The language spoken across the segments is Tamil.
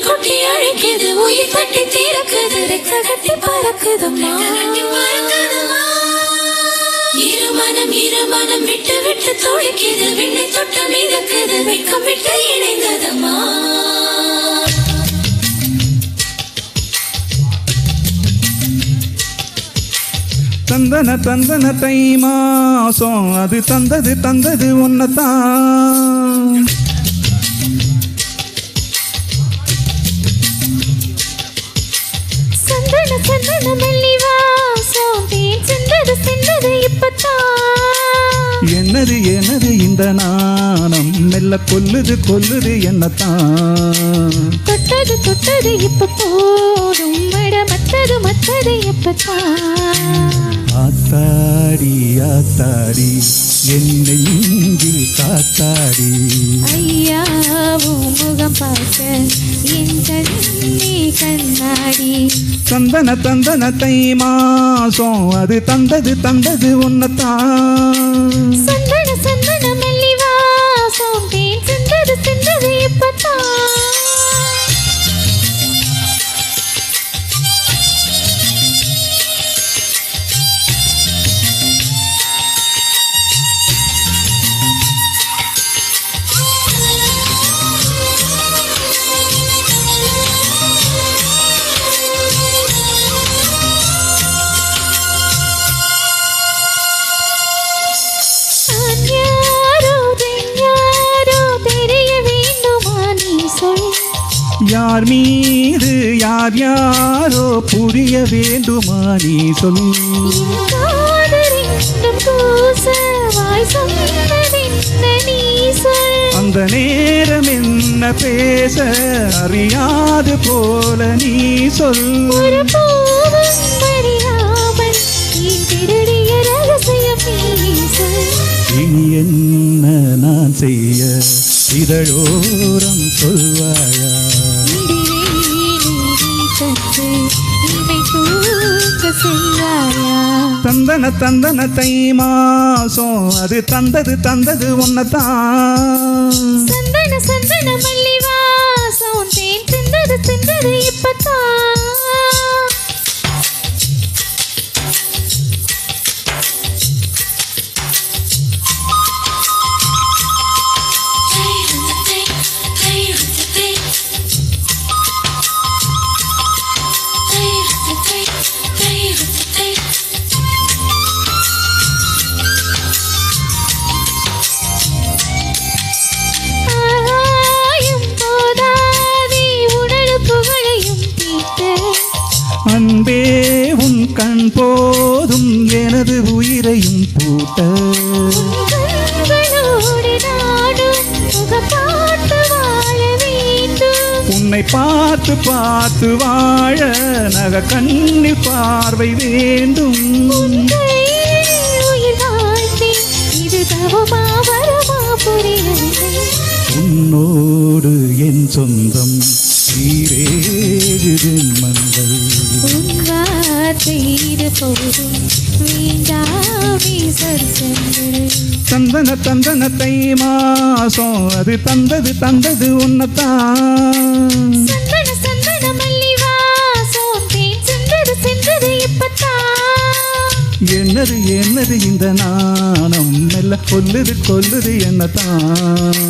கொட்டி அழைக்குது உயிர் தட்டி தீரக்குது ரெக்க கட்டி பறக்குதம்மா இருமனம் விட்டு விட்டு துடிக்குது விண்ணை தொட்டு மிதக்குது வெக்கம் விட்டு இணைந்ததம்மா தந்தன தந்தன தை மாசம் அது தந்தது உன்னதான் சந்தன சந்தன மல்லி வாசம் தேன் சிந்தது இப்பத்தான் என்னது இந்த நாணம் மெல்ல கொல்லுது என்னத்தான் தொட்டது இப்ப போதும் மத்தது எப்பத்தான் ஆத்தாடி என் நெஞ்சில் காத்தாடி ஐயாவும் முகம் பார்க்க என் கண்ணே கண்ணாடி தந்தன தை மாசம் அது தந்தது உன்னதான் சந்தன மல்லி வாசம் தேன் சிந்தது இப்பத்தான் யார் மீது யாரோ புரிய வேண்டுமா நீ சொல் அந்த நேரம் என்ன பேச அறியாது போல நீ சொல் இனி என்ன நான் செய்ய இதழோரம் சொல்வாயா தந்தன தை மாசம் அது தந்தது உன்னதான் சந்தன மல்லி வாசம் தேன் சிந்தது இப்பத்தான் அன்பே உன் கண் போதும் எனது உயிரையும் பூட்ட உன்னை பார்த்து வாழ நக கண்ணில் பார்வை வேண்டும் உன்னோடு என் சொந்தம் சீரேகுது மங்கள் தந்தன தை மாசம் அது தந்தது உன்னதான் சந்தன மல்லி வாசம் தேன் சிந்தது இப்பத்தான் என்னது இந்த நாணம் மெல்ல கொல்லுது என்னத்தான்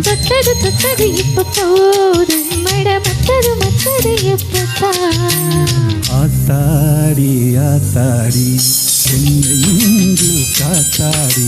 தொட்டது இப்ப போதும் மத்தது எப்பத்தான் ஆத்தாடி என்னை காத்தாடி